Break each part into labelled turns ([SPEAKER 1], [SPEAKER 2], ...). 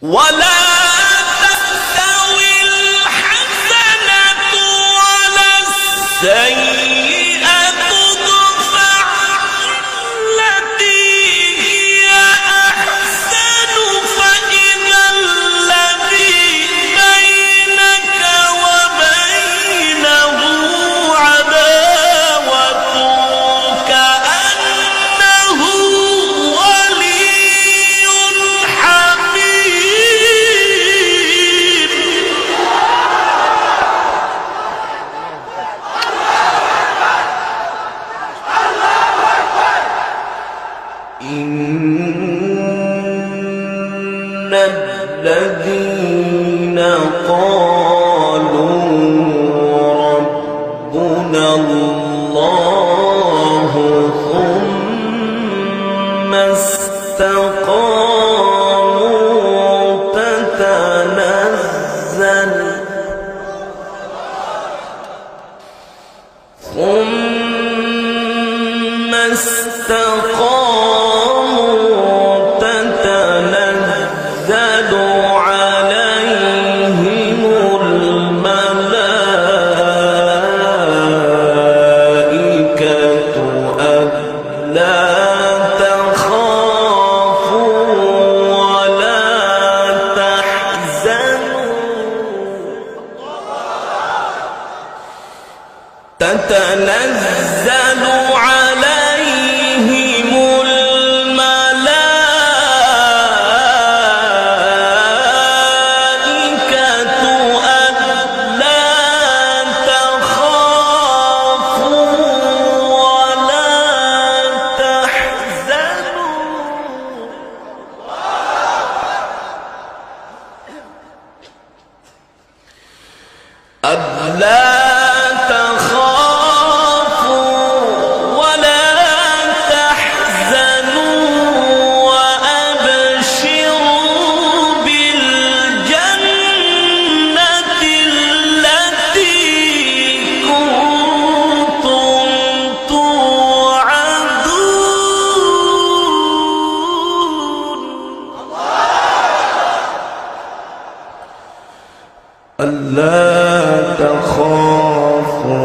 [SPEAKER 1] ولا تستوي الحسنة ولا السيئة ادفع بالتي هي أحسن فإذا الذي بينك وبينه عداوة كأنه ولي حميم. إن الذين قالوا ربنا الله ثم استقاموا تتنزل عليهم الملائكة ألا تخافوا ولا تحزنوا تتنزل عليهم الملائكة ألا تخافوا ولا تحزنوا ألا تخافوا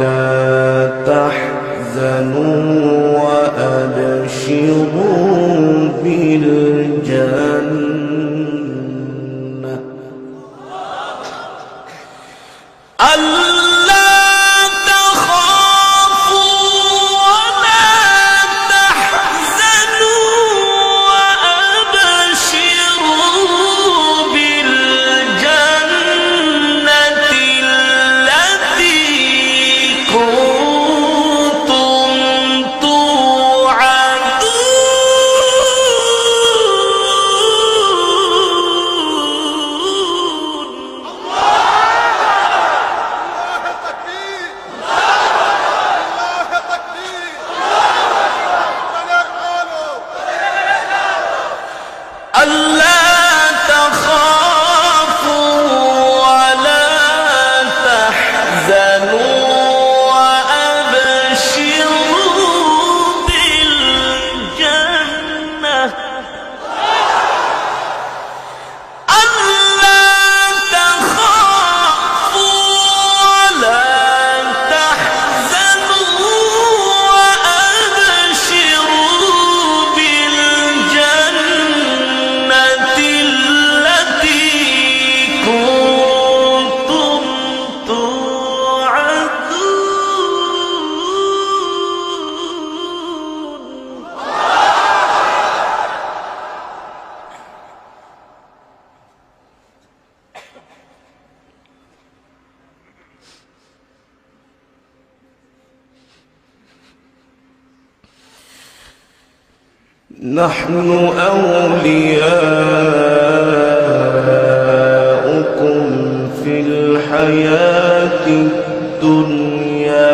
[SPEAKER 1] ولا تحزنوا وأبشروا بالجنة ألا تخافوا ولا تحزنوا وأبشروا بالجنة التي كنتم نحن أولياؤكم في الحياة الدنيا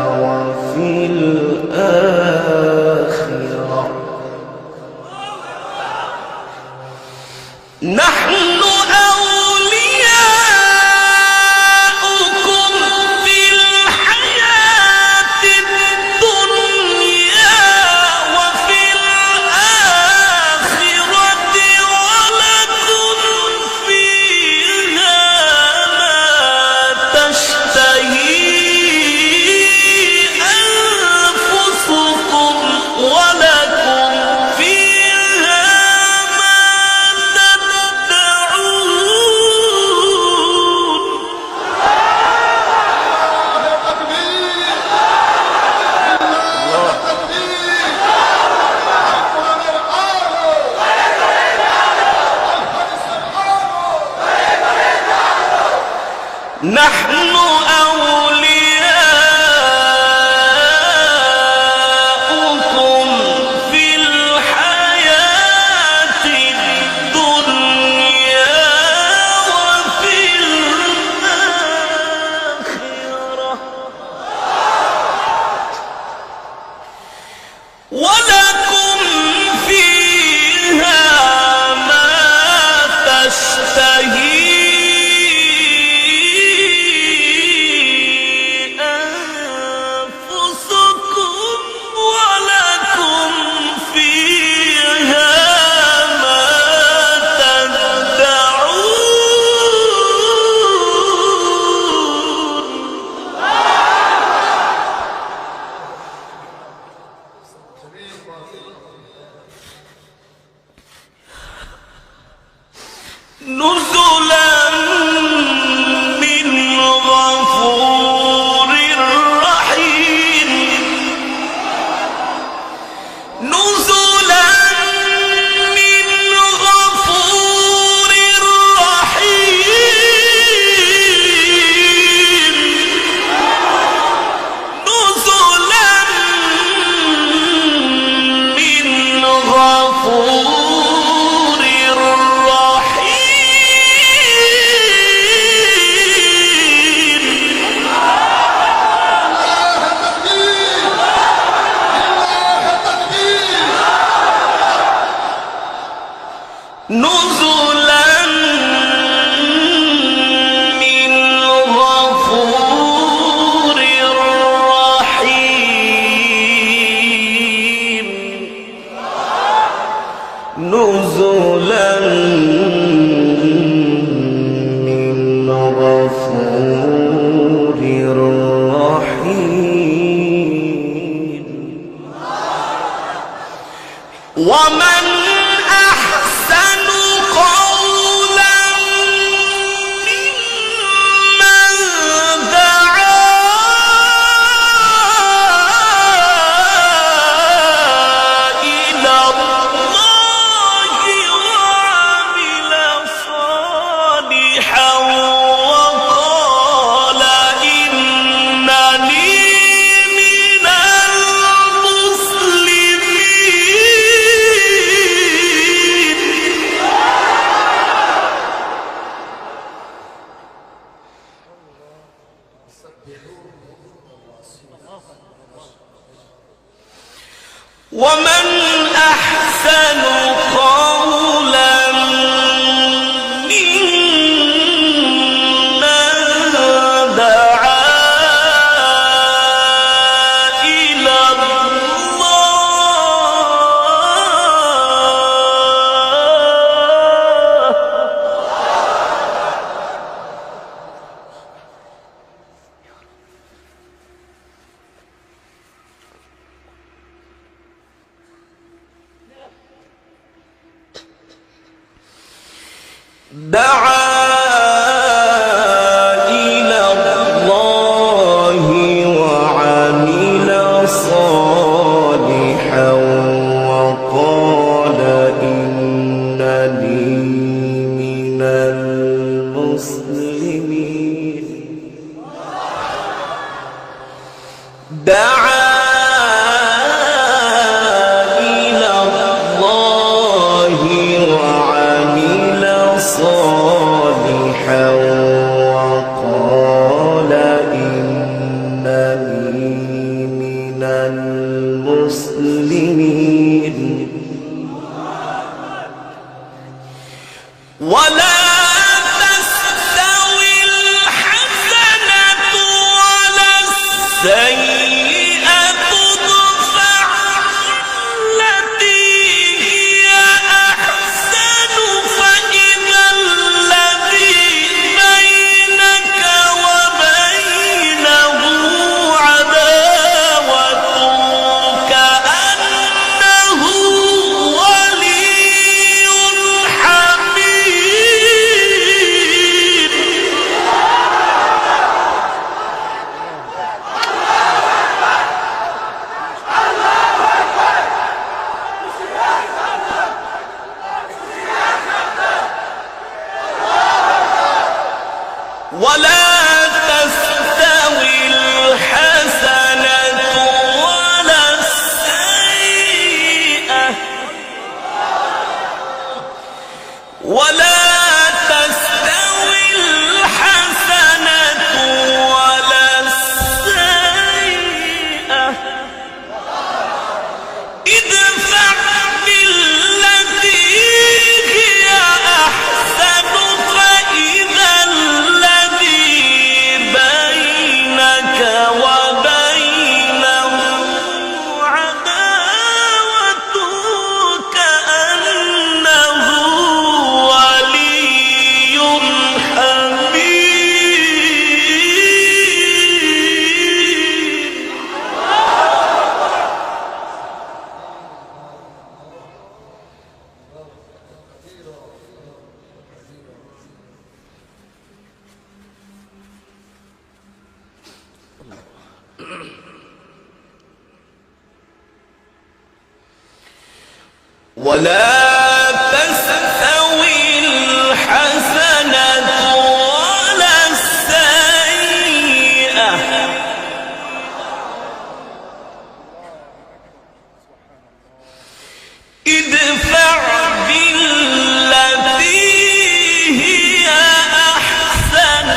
[SPEAKER 1] وفي الآخرة نحن ولا نحن أولياؤكم في الحياة الدنيا وفي الآخرة ولكم فيها ما تشتهي نزلا من غفور رحيم نزلا من غفور رحيم نزلا من غفور نزلا من غفور رحيم نزلا من غفور رحيم ومن أحسن قولا ممن دعا إلى الله وعمل صالحا وقال إنني من المسلمين ومن أحسن قولا ممن دعا إلى الله وعمل صالحا وقال إنني من المسلمين دعا إلى الله وعمل صالحا وقال إنني من المسلمين ولا تستوي الحسنة ولا السيئة ادفع التي هي أحسن فإذا الذي بينك وبينه عداوة كأنه ولي حميم ولا ولا تستوي الحسنة ولا السيئة ادفع بالتي هي أحسن فإذا الذي بينك وبينه عداوة كأنه ولي حميم. ولا تستوي الحسنة ولا السيئة ادفع بالتي هي أحسن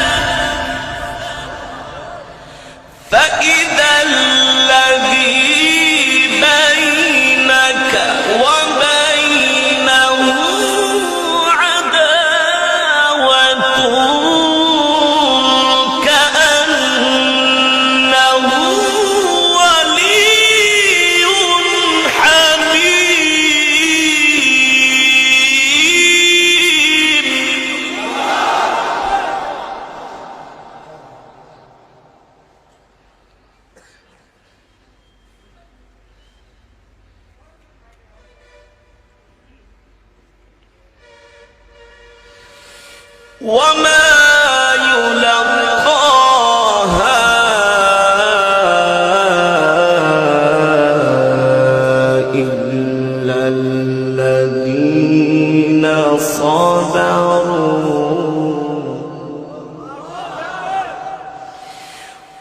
[SPEAKER 1] فإذا الذي بينك وبينه عداوة كأنه ولي حميم. وما يلقاها إلا الذين صبروا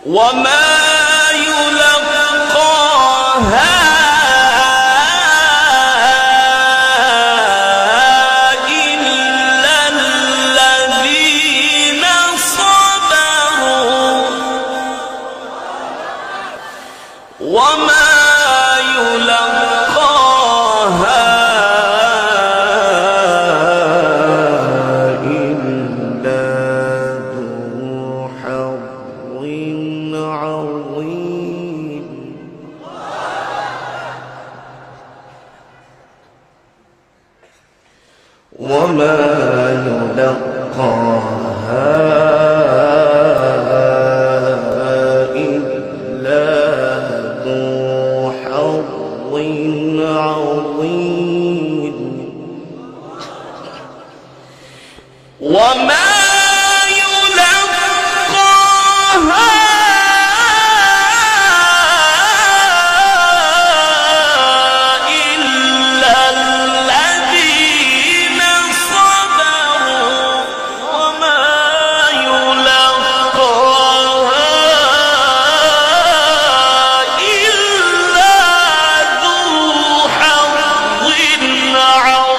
[SPEAKER 1] وما يلقاها إلا الذين صبروا وما يلقاها إلا ذو حظ عظيم. وما يلقاها إلا ذو حظ عظيم. وما يلقاها إلا الذين صبروا وما يلقاها إلا ذو حظ عظيم.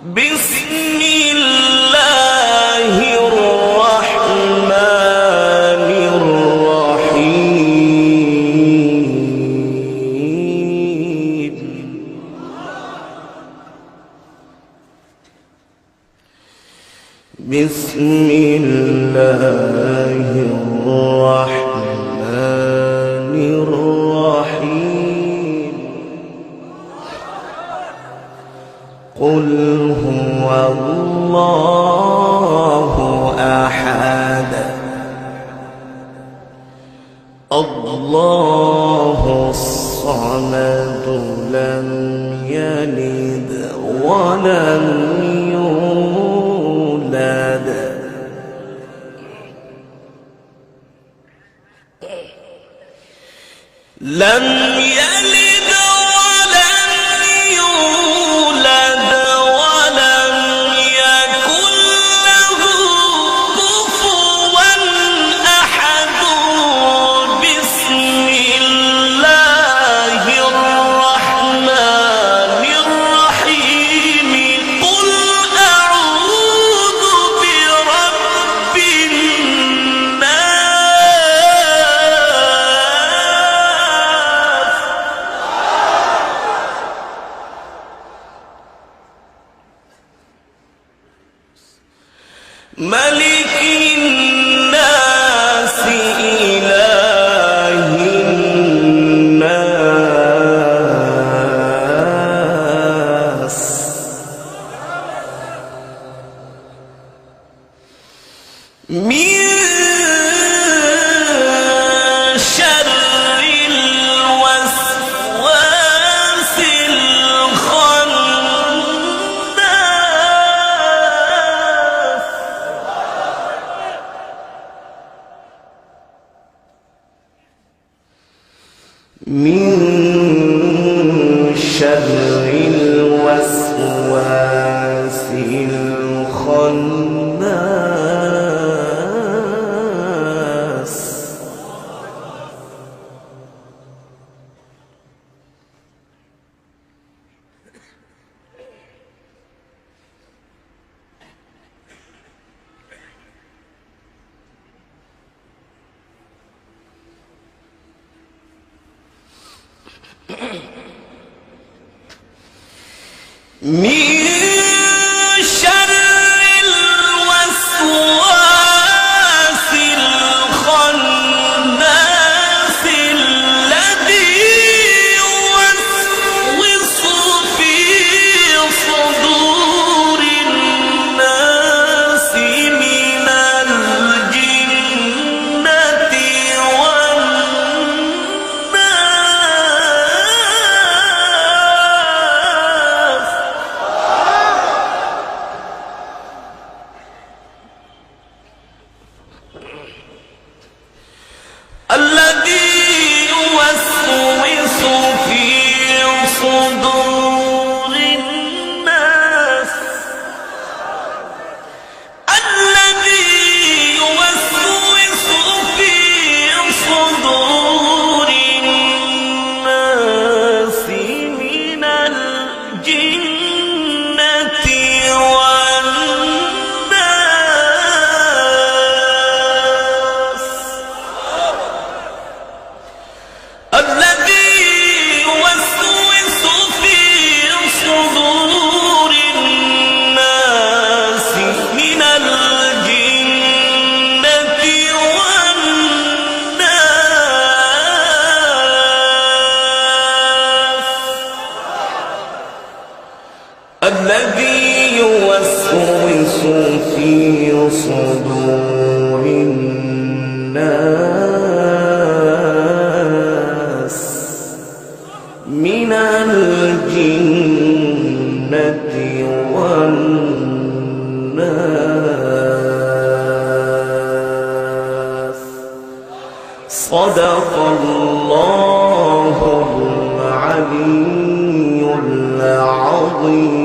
[SPEAKER 1] بسم الله الرحمن الرحيم بسم الله الرحمن الرحيم قل هو الله أحد الله الصمد لم يلد ولم يولد لم يلد ولم يولد ولم يكن له كفوا أحد بسم الله الرحمن الرحيم قل أعوذ برب الناس ملك الناس إله الناس من شر الوسواس الخناس من شر الوسواس الخناس من شر الوسواس الخناس الذي يوسوس في صدور الناس من الجنة والناس الذي يوسوس في صدور الناس الذي يوسوس في صدور الناس من الجنة والناس الذي يوسوس في صدور الناس من الجنة والناس الذي يوسوس في صدور الناس من الجنة والناس صدق الله العلي العظيم